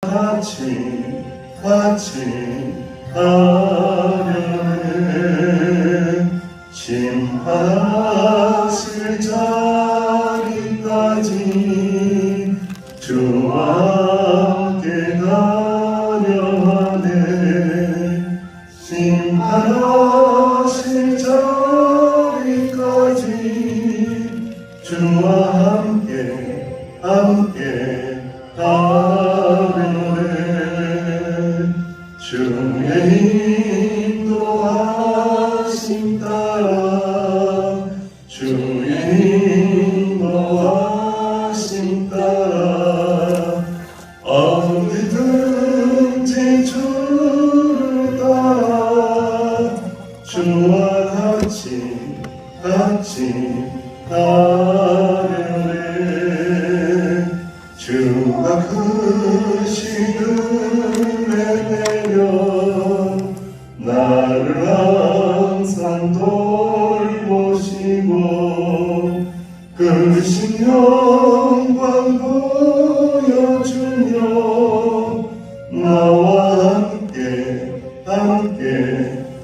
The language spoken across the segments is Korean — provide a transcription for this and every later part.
같이 가려네. 심하실 자리까지 주와 함께 가려 하네. 심하실 자리까지 주와 함께 가려네. 주의 인도하심 따라, 주의 인도하심 따라, 어디든지 주를 따라 주와 같이 가려네. 주가 크신 은혜 내려 나를 항상 돌보시고 크신 영광 보여주며 나와 함께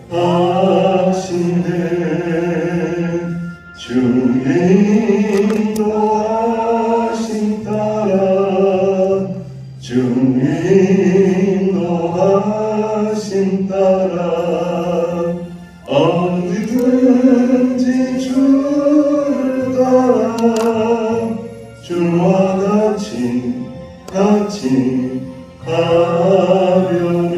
하시네. 주의 인도하심 따라, 주의 인도하심 따라, 어디든지 주를 따라 주와 같이 가려네.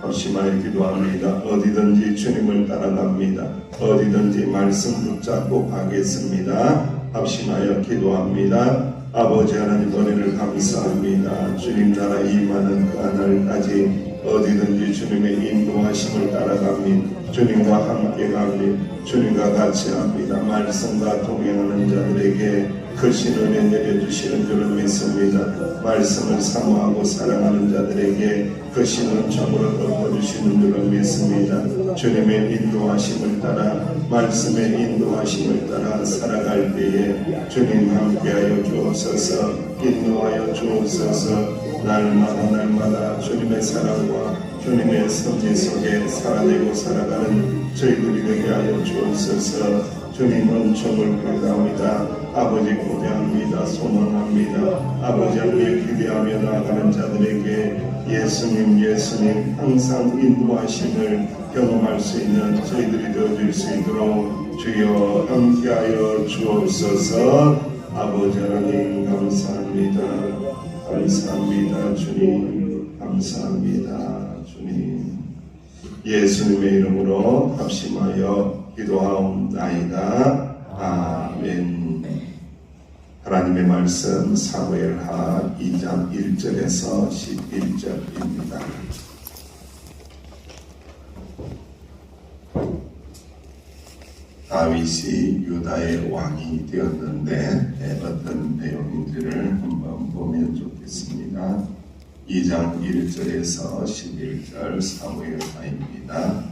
합심하여 기도합니다. 어디든지 주님을 따라갑니다. 어디든지 말씀 붙잡고 가겠습니다. 합심하여 기도합니다. 아버지 하나님, 은혜를 감사합니다. 주님 나라 임하는 그 하늘까지 어디든지 주님의 인도하심을 따라갑니다. 주님과 함께 갑니다. 주님과 같이 합니다. 말씀과 동행하는 자들에게 크신 은혜 내려주시는 줄을 믿습니다. 말씀을 사모하고 사랑하는 자들에게 크신 은총으로 덮어주시는 줄을 믿습니다. 주님의 인도하심을 따라, 말씀의 인도하심을 따라 살아갈 때에 주님 함께하여 주옵소서, 인도하여 주옵소서. 날마다 주님의 사랑과 주님의 섭리 속에 살아내고 살아가는 저희들이 되게 하여 주옵소서. 주님 은총을 구합니다. 아버지 고대합니다. 소망합니다. 아버지 앞에 기대하며 나아가는 자들에게 예수님 항상 인도하심을 경험할 수 있는 저희들이 되어줄 수 있도록 주여 함께하여 주옵소서. 아버지 하나님 감사합니다. 감사합니다. 주님 감사합니다. 주님 예수님의 이름으로 합심하여 기도하옵나이다. 아멘. 하나님의 말씀 사무엘하 2장 1절에서 11절입니다. 다윗이 유다의 왕이 되었는데 어떤 내용인지를 한번 보면 좋겠습니다. 2장 1절에서 11절 사무엘하입니다.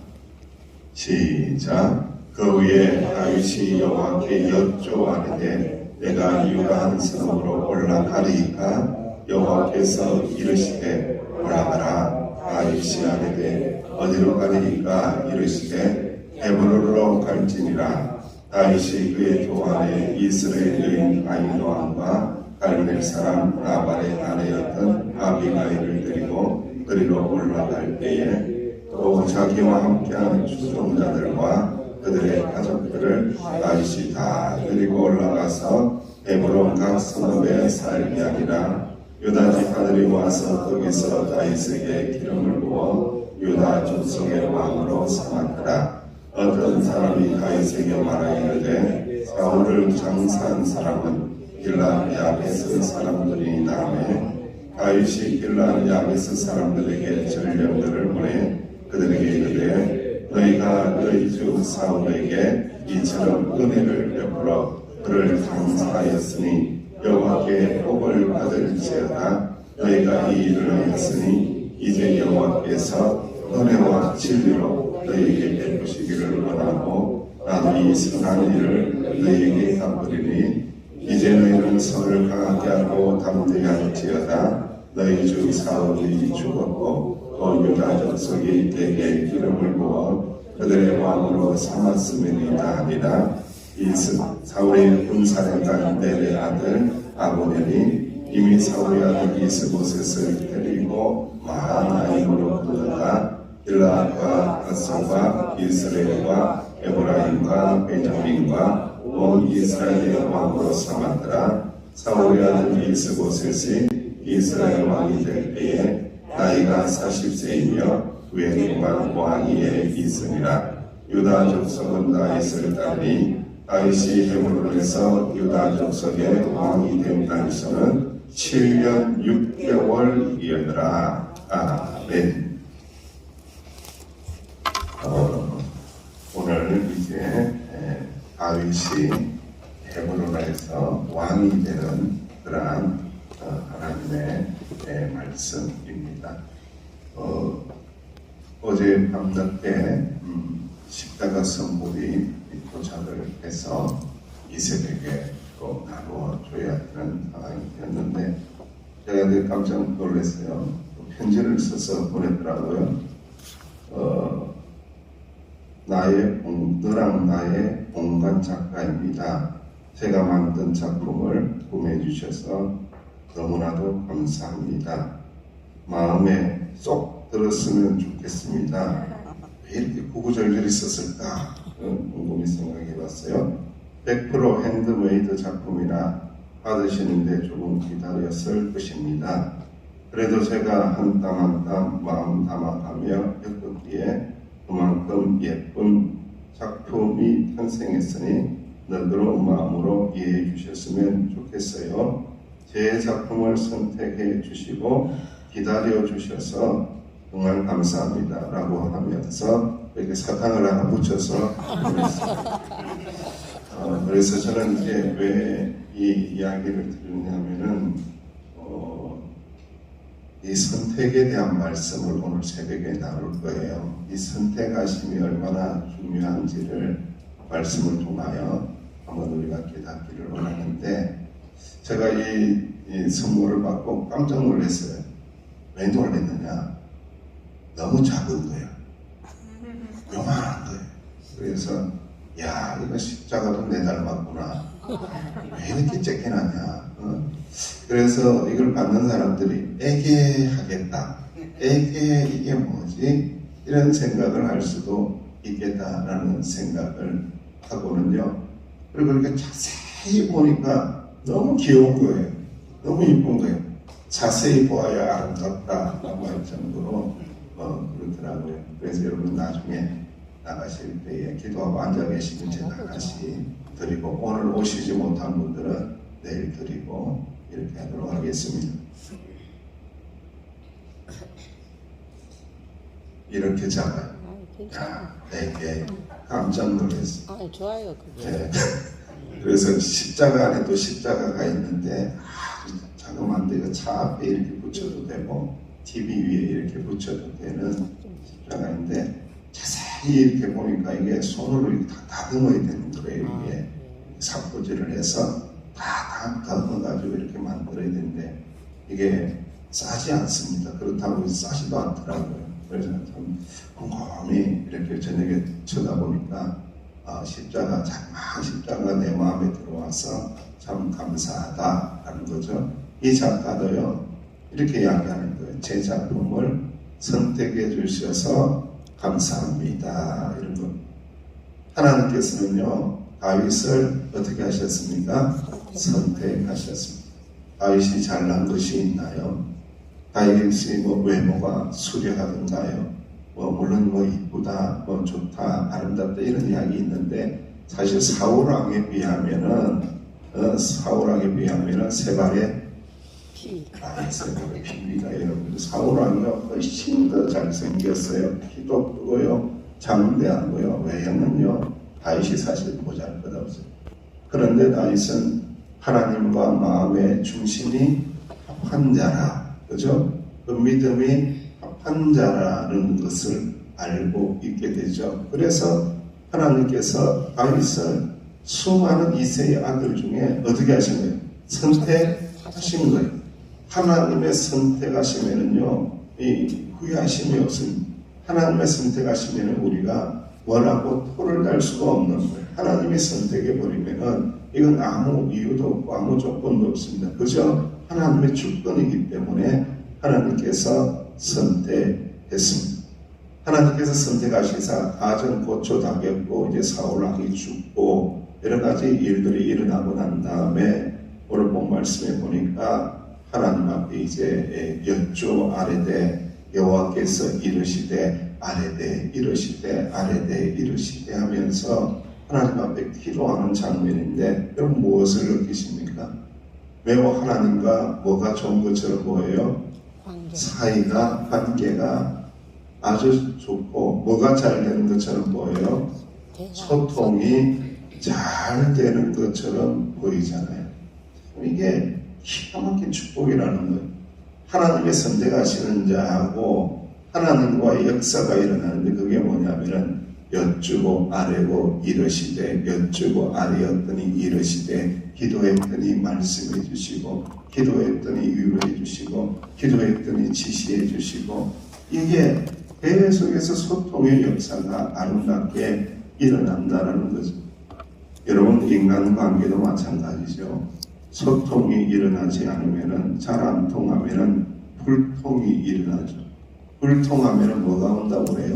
시작. 그 후에 다윗이 여호와께 여쭈아르되 내가 유다한 성으로 올라가리이까? 여호와께서 이르시되 올라가라. 다윗이 아뢰되 어디로 가리이까? 이르시되 헤브론으로 갈지니라. 다윗이 그의 조안에 이스라엘 여인 아히노함과 갈멜 사람 나발의 아내였던 아비가일을 데리고 그리로 올라갈 때에 또 자기와 함께하는 추종자들과 그들의 가족들을 다윗이 다 데리고 올라가서 헤브론 각 성읍에 살게 하니라. 유다 지파들이 와서 거기서 다윗에게 기름을 부어 유다 족속의 왕으로 삼았더라. 어떤 사람이 다윗에게 말하기를 사울을 장사한 사람은 길라 야베스 사람들이 나매 다윗이 길라 야베스 사람들에게 전령들을 보내 그들에게 이르되 너희가 너희 주 사울에게 이처럼 은혜를 베풀어 그를 장사하였으니 여호와께 복을 받을지어다. 너희가 이 일을 하였으니 이제 여호와께서 은혜와 진리로 너희에게 베푸시기를 원하고 나도 이 선한 일을 너희에게 갚으리니 이제 너희는 손을 강하게 하고 담대히 할지어다. 너희 주 사울이 죽었고 또 유다 족속이 대개 기름을 부어 그들의 왕으로 삼았음이니라 하니라. 이 사울의 군사령관 넬의 아들 아브넬이 이미 사울의 아들 이스보셋을 데리고 마하나임으로 끌어가 길라앗과 갓산과 이스라엘과 에브라임과 베냐민과 온 이스라엘의 왕으로 삼았더라. 사울의 아들 이스보셋이 이스라엘 왕이 될 때에 나이가 40세이며 외국만 왕위에 있으니라. 유다 족속은 다윗을 따르니 다윗이 헤브론에서 유다 족속의 왕이 된 날수는 7년 6개월이었더라. 아멘. 오늘 이제 다윗이 헤브론에서 왕이 되는 그러한 하나님의 말씀입니다. 어제 밤늦게 십자가 선물이 도착을 해서 이세에게로 나누어 줘야 하는 상황이었는데 제가 되게 깜짝 놀랐어요. 편지를 써서 보냈더라고요. 너랑 나의 공간 작가입니다. 제가 만든 작품을 구매해 주셔서 너무나도 감사합니다. 마음에 쏙 들었으면 좋겠습니다. 왜 이렇게 구구절절히 썼을까? 곰곰이 생각해 봤어요. 100% 핸드메이드 작품이라 받으시는데 조금 기다렸을 것입니다. 그래도 제가 한 땀 한 땀 마음 담아가며 겪었기에 그만큼 예쁜 작품이 탄생했으니 너그러운 마음으로 이해해 주셨으면 좋겠어요. 제 작품을 선택해 주시고 기다려 주셔서 정말 감사합니다 라고 하면서 이렇게 사탕을 하나 붙여서 보냈습니다. 그래서 저는 이제 왜 이 이야기를 드리냐면은 이 선택에 대한 말씀을 오늘 새벽에 나눌 거예요. 이 선택하심이 얼마나 중요한지를 말씀을 통하여 한번 우리가 깨닫기를 원하는데 제가 이 선물을 받고 깜짝 놀랐어요. 왜 놀랐느냐? 너무 작은 거예요. 요만한 거예요. 그래서 야 이거 십자가도 내 닮았구나. 왜 이렇게 쬐끼나냐? 그래서 이걸 받는 사람들이 애게하겠다. 애게 이게 뭐지? 이런 생각을 할 수도 있겠다라는 생각을 하고는요. 그리고 이렇게 자세히 보니까 너무 귀여운 거예요. 너무 이쁜 거예요. 자세히 보아야 아름답다라고 할 정도로 그렇더라고요. 그래서 여러분 나중에 나가실 때에 기도하고 앉아 계시면 제가 하나씩 드리고 오늘 오시지 못한 분들은 내일 드리고 이렇게 하도록 하겠습니다. 이렇게 작아요. 야, 되게 깜짝 놀랐어요. 좋아요. 네. 그래서 십자가 안에 또 십자가가 있는데 자그마한데 이거 차 앞에 이렇게 붙여도 되고 TV 위에 이렇게 붙여도 되는 십자가인데 자세히 이렇게 보니까 이게 손으로 이렇게 다 다듬어야 되는 거예요. 이게 삽구질을 해서 다 다듬어가지고 이렇게 만들어야 되는데 이게 싸지 않습니다. 그렇다고 싸지도 않더라고요. 그래서 좀 곰곰이 이렇게 저녁에 쳐다보니까 십자가 자그마한 십자가 내 마음에 들어와서 참 감사하다라는 거죠. 이 작가도요 이렇게 이야기하는 거예요. 제 작품을 선택해 주셔서 감사합니다. 이런 거. 하나님께서는요 다윗을 어떻게 하셨습니까? 선택하셨습니다. 다윗이 잘난 것이 있나요? 다윗이 외모가 수려하던가요? 물론 이쁘다, 좋다, 아름답다 이런 이야기 있는데 사실 사울왕에 비하면은 세 발의 세 발의 피입니다. 여러분 사울왕이 훨씬 더 잘생겼어요. 키도 크고요, 장대하고요, 외형은요 다윗이 사실 보잘것없어요. 그런데 다윗은 하나님과 마음의 중심이 합한 자라, 그죠? 그 믿음이 합한 자라는 것을 알고 있게 되죠. 그래서 하나님께서 다윗을 수많은 이세의 아들 중에 어떻게 하신 거예요? 선택하신 거예요. 하나님의 선택하시면은요, 이 후회하심이 없습니다. 하나님의 선택하시면은 우리가 뭐라고 토를 달 수가 없는 거예요. 하나님이 선택해 버리면은 이건 아무 이유도 없고 아무 조건도 없습니다. 그저 하나님의 주권이기 때문에 하나님께서 선택했습니다. 하나님께서 선택하시사 아전 고초 당했고 이제 사울왕이 죽고 여러 가지 일들이 일어나고 난 다음에 오늘 본 말씀에 보니까 하나님 앞에 이제 여쭈 아래되 여호와께서 이르시되 아래되 이르시되 아래되 이르시되 하면서 하나님 앞에 기도하는 장면인데 여러분 무엇을 느끼십니까? 매우 하나님과 뭐가 좋은 것처럼 보여요? 사이가 관계가 아주 좋고 뭐가 잘 되는 것처럼 보여요? 소통이 잘 되는 것처럼 보이잖아요. 이게 기가 막힌 축복이라는 거예요. 하나님의 선택하시는 자하고 하나님과의 역사가 일어나는데 그게 뭐냐면은 여쭈고 아래고 이르시되 여쭈고 아래였더니 이르시되 기도했더니 말씀해 주시고 기도했더니 위로해 주시고 기도했더니 지시해 주시고 이게 계속해서 소통의 역사가 아름답게 일어난다는 거죠. 여러분 인간관계도 마찬가지죠. 소통이 일어나지 않으면은 잘 안 통하면은 불통이 일어나죠. 불통하면은 뭐가 온다고 그래요?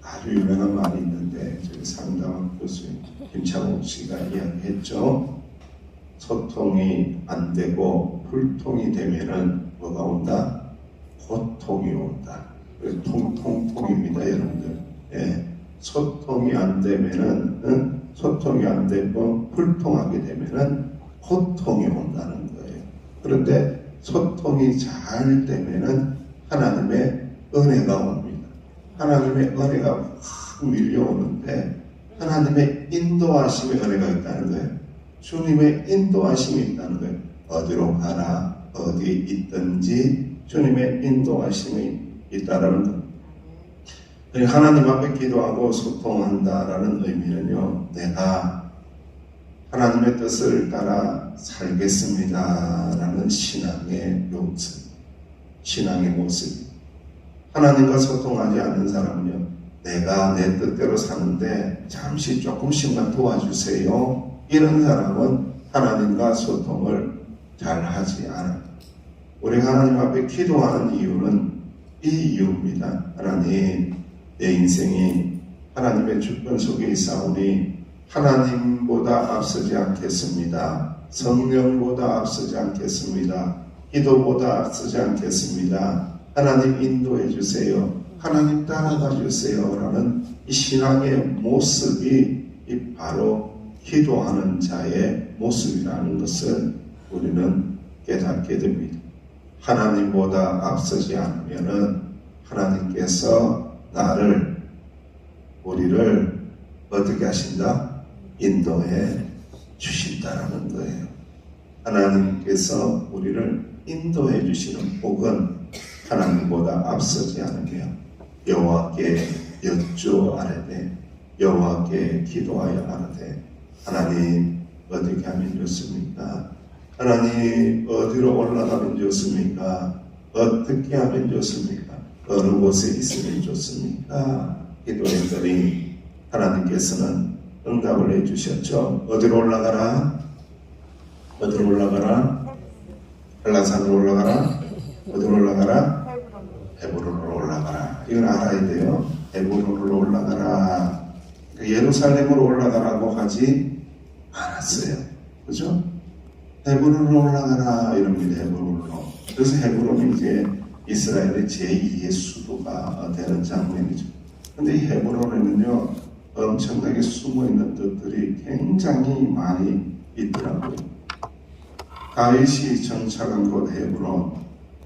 아주 유명한 말이 있는데 저희 상담학 교수 김창욱 씨가 이야기했죠. 소통이 안 되고 불통이 되면은 뭐가 온다? 고통이 온다. 그래서 통통통입니다, 여러분들. 예. 소통이 안 되면은 소통이 안 되고 불통하게 되면은 고통이 온다는 거예요. 그런데 소통이 잘 되면은 하나님의 은혜가 옵니다. 하나님의 은혜가 확 밀려오는데 하나님의 인도하심의 은혜가 있다는 거예요. 주님의 인도하심이 있다는 거예요. 어디로 가라, 어디 있든지 주님의 인도하심이 있다라는 거예요. 하나님 앞에 기도하고 소통한다라는 의미는요, 내가 하나님의 뜻을 따라 살겠습니다라는 신앙의 요소, 신앙의 모습. 하나님과 소통하지 않는 사람은요, 내가 내 뜻대로 사는데 잠시 조금씩만 도와주세요. 이런 사람은 하나님과 소통을 잘 하지 않아요. 우리가 하나님 앞에 기도하는 이유는 이 이유입니다. 하나님, 내 인생이 하나님의 주권 속에 있사오니 하나님보다 앞서지 않겠습니다. 성령보다 앞서지 않겠습니다. 기도보다 앞서지 않겠습니다. 하나님 인도해 주세요. 하나님 따라가 주세요. 라는 이 신앙의 모습이 바로 기도하는 자의 모습이라는 것을 우리는 깨닫게 됩니다. 하나님보다 앞서지 않으면은 하나님께서 우리를 어떻게 하신다? 인도해 주신다라는 거예요. 하나님께서 우리를 인도해 주시는 복은 하나님보다 앞서지 않으며 여호와께 여쭈 아뢰되 여호와께 기도하여 아뢰되 하나님 어떻게 하면 좋습니까? 하나님 어디로 올라가면 좋습니까? 어떻게 하면 좋습니까? 어느 곳에 있으면 좋습니까? 기도했더니 하나님께서는 응답을 해주셨죠. 어디로 올라가라? 어디로 올라가라? 한라산으로 올라가라? 어디로 올라가라? 헤브론으로 올라가라. 이건 알아야 돼요. 헤브론으로 올라가라. 예루살렘으로 올라가라고 하지 않았어요. 그죠? 헤브론으로 올라가라 이럽니다. 헤브론으로. 그래서 헤브론이 이제 이스라엘의 제2의 수도가 되는 장면이죠. 근데 이 헤브론에는요, 엄청나게 숨어있는 뜻들이 굉장히 많이 있더라고요. 다윗이 정착한 곳 헤브론,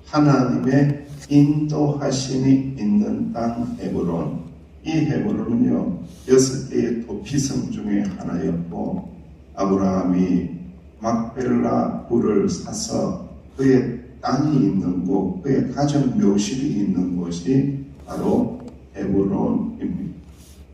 하나님의 인도하심이 있는 땅 헤브론. 이 헤브론은요, 6개의 도피성 중에 하나였고, 아브라함이 막벨라 굴을 사서 그의 땅이 있는 곳, 그의 가정 묘실이 있는 곳이 바로 헤브론입니다.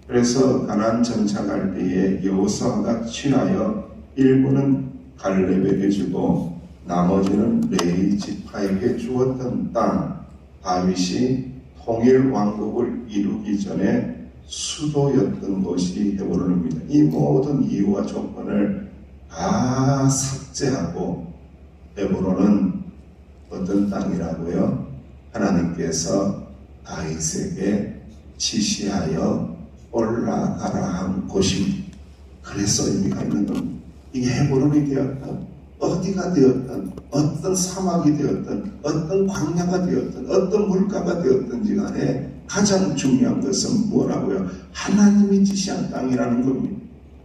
그래서 가나안 정착할 때에 여호수아가 취하여 일부는 갈렙에게 주고 나머지는 레위 지파에게 주었던 땅, 다윗이 통일 왕국을 이루기 전에 수도였던 것이 헤브론입니다. 이 모든 이유와 조건을 다 삭제하고 헤브론은 어떤 땅이라고요? 하나님께서 다윗에게 지시하여 올라가라 한 곳입니다. 그래서 의미가 있는 겁니다. 이게 헤브론이 되었던, 어디가 되었던, 어떤 사막이 되었던, 어떤 광야가 되었던, 어떤 물가가 되었든지 간에 가장 중요한 것은 뭐라고요? 하나님이 지시한 땅이라는 겁니다.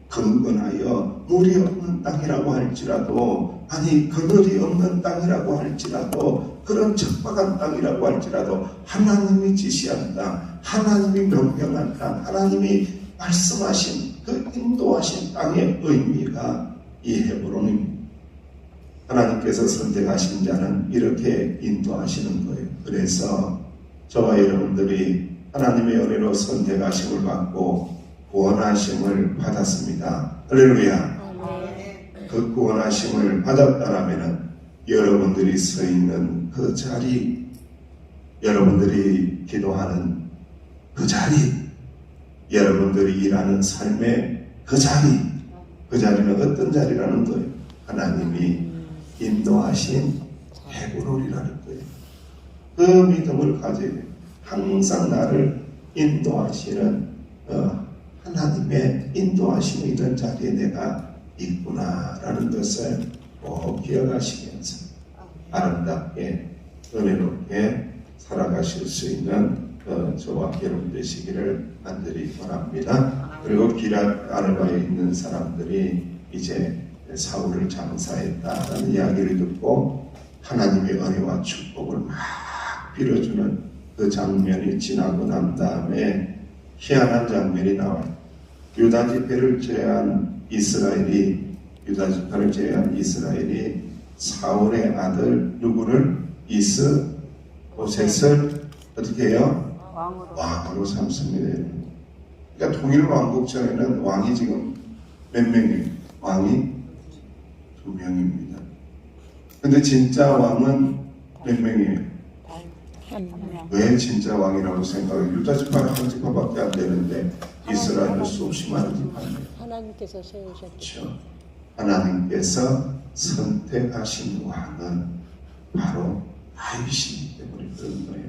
건건하여 물이 없는 땅이라고 할지라도, 아니 그늘이 없는 땅이라고 할지라도, 그런 척박한 땅이라고 할지라도 하나님이 지시한 땅, 하나님이 명령한 땅, 하나님이 말씀하신 그 인도하신 땅의 의미가 이 헤브론입니다. 하나님께서 선택하신 자는 이렇게 인도하시는 거예요. 그래서 저와 여러분들이 하나님의 은혜로 선택하심을 받고 구원하심을 받았습니다. 할렐루야. 그 구원하심을 받았다라면 여러분들이 서 있는 그 자리, 여러분들이 기도하는 그 자리, 여러분들이 일하는 삶의 그 자리, 그 자리는 어떤 자리라는 거예요? 하나님이 인도하신 헤브론이라는 거예요. 그 믿음을 가져야 돼요. 항상 나를 인도하시는 하나님의 인도하심이 있는 자리에 내가 있구나라는 것을 꼭 기억하시면서 아름답게 은혜롭게 살아가실 수 있는 저와 여러분 되시기를 간절히 바랍니다. 그리고 기랏 아르바에 있는 사람들이 이제 사울을 장사했다라는 이야기를 듣고 하나님의 은혜와 축복을 막 빌어주는 그 장면이 지나고 난 다음에 희한한 장면이 나와요. 유다 지파를 제외한 이스라엘이 사울의 아들 누구를? 이스보셋을 어떻게 해요? 왕으로 삼습니다. 그러니까 통일 왕국 전에는 왕이 지금 몇 명이에요? 왕이 2명입니다. 근데 진짜 왕은 몇 명이에요? 왜 진짜 왕이라고 생각해요? 유다 지파는 한 지파밖에 안 되는데 이스라엘은 수없이 많은 지파입니다. 하나님께서 세우셨죠. 그렇죠. 하나님께서 선택하신 왕은 바로 다윗이기 때문에 그런 거예요.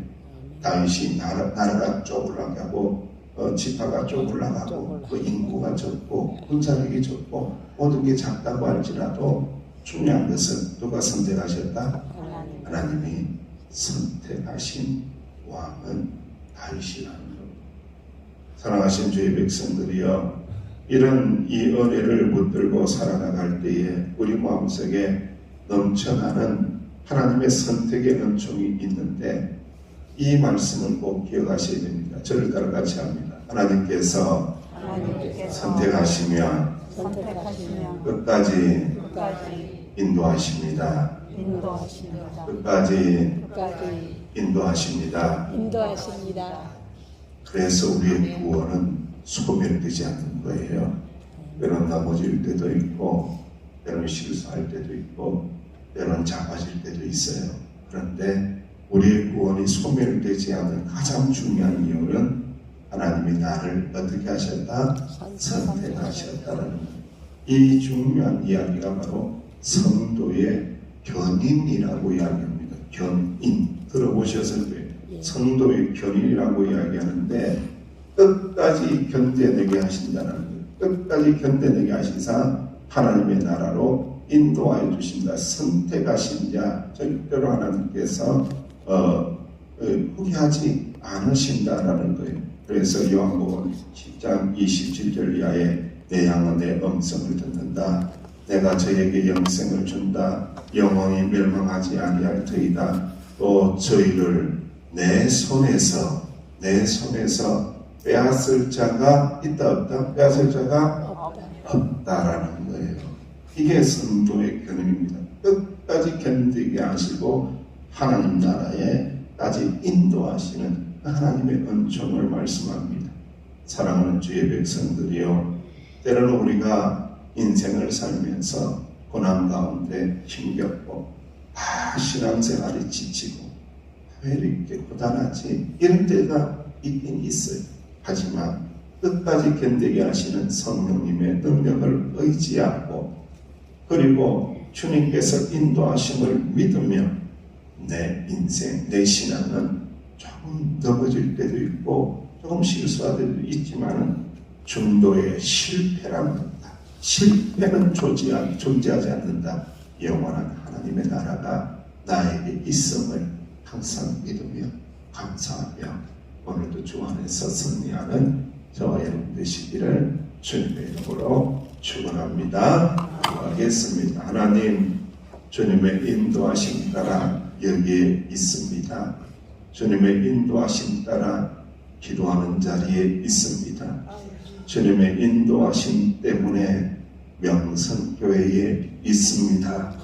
다윗이 나라가 쪼글나게 하고 지파가 쪼글나가고 그 인구가 적고 군사력이 적고 모든 게 작다고 할지라도 중요한 것은 누가 선택하셨다? 하나님이 선택하신 왕은 다윗이라는 겁니다. 사랑하신 주의 백성들이여, 이런 이 은혜를 붙들고 살아나갈 때에 우리 마음속에 넘쳐나는 하나님의 선택의 은총이 있는데 이 말씀을 꼭 기억하셔야 됩니다. 저를 따라 같이 합니다. 하나님께서 선택하시면 끝까지 인도하십니다. 끝까지 인도하십니다. 그래서 우리의 구원은 소멸되지 않는 거예요. 때론 넘어질 때도 있고, 때론 실수할 때도 있고, 때론 작아질 때도 있어요. 그런데 우리의 구원이 소멸되지 않는 가장 중요한 이유는 하나님이 나를 어떻게 하셨다? 선택하셨다는 거예요. 이 중요한 이야기가 바로 성도의 견인이라고 이야기합니다. 견인. 들어보셨을 거예요. 성도의 견인이라고 이야기하는데 끝까지 견뎌내게 하신다는 거예요. 끝까지 견뎌내게 하시사 하나님의 나라로 인도하여 주신다. 선택하신 자 절대로 하나님께서 포기하지 않으신다라는 거예요. 그래서 요한복음 10장 27절 이하에 내 양은 내 음성을 듣는다. 내가 저에게 영생을 준다. 영원히 멸망하지 아니할 터이다. 또 저희를 내 손에서 빼앗을 자가 있다 없다? 빼앗을 자가 없다라는 거예요. 이게 성도의 견인입니다. 끝까지 견디게 하시고 하나님 나라에까지 인도하시는 하나님의 은총을 말씀합니다. 사랑하는 주의 백성들이요, 때로는 우리가 인생을 살면서 고난 가운데 힘겹고 신앙생활이 지치고 왜 이렇게 고단하지? 이런 때가 있긴 있어요. 하지만 끝까지 견디게 하시는 성령님의 능력을 의지하고, 그리고 주님께서 인도하심을 믿으며 내 인생, 내 신앙은 조금 넘어질 때도 있고 조금 실수할 때도 있지만 중도에 실패란 없다. 실패는 존재하지 않는다. 영원한 하나님의 나라가 나에게 있음을 항상 믿으며 감사하며 오늘도 주 안에서 승리하는 저와 여러분 되시기를 주님의 이름으로 축원합니다. 기도하겠습니다. 하나님, 주님의 인도하심 따라 여기에 있습니다. 주님의 인도하심 따라 기도하는 자리에 있습니다. 주님의 인도하심 때문에 명성교회에 있습니다.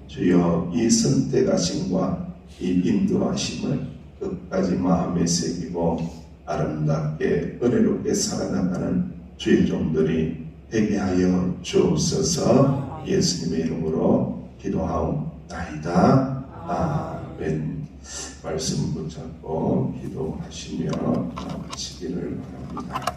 주여, 이 선택하심과 이 인도하심을 끝까지 마음에 새기고 아름답게 은혜롭게 살아나가는 주의 종들이 되게 하여 주옵소서. 예수님의 이름으로 기도하옵나이다. 아멘. 말씀 붙잡고 기도하시며 나가시기를 바랍니다.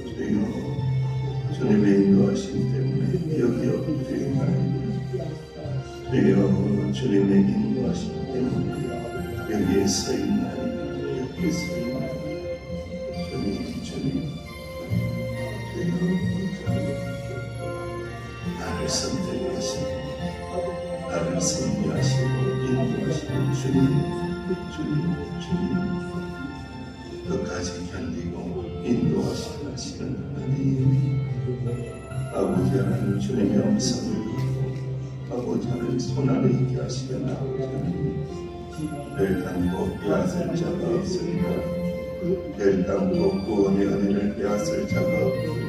주여 주님의 인도하심 때문에 여기 엎드린다. 주여 주님의 인도하심 때문에 여기에 서 있나이다. 여기에 서 있나이다. 주님 나를 선택하시고 나를 선택하시고 인도하시고 주님 끝까지 견디고 인도하시는 하나님 아버지 하나님 주님의 음성을 듣고 아버지 하나님 손안에 있게 하시는 아버지 하나님 별 담고 빼앗을 자가 없습니다. 별 담고 구원의 은혜를 빼앗을 자가 없습니다.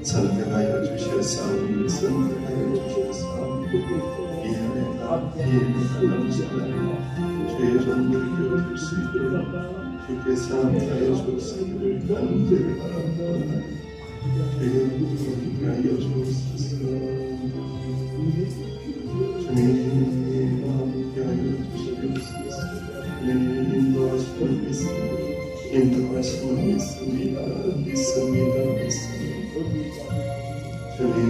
선택하여 주셨사오니 선택하여 주셨사오니 이 은혜가 넘치나니 주의 종들이 얻을 수 있도록 주께서 함께하여 주시기를 간절히 바랍니다. 주의 함께하여 주옵소서. 주님 함께하여 주시옵소서. 주님 인도하시는 믿습니다. 인도하시는 믿습니다. 주님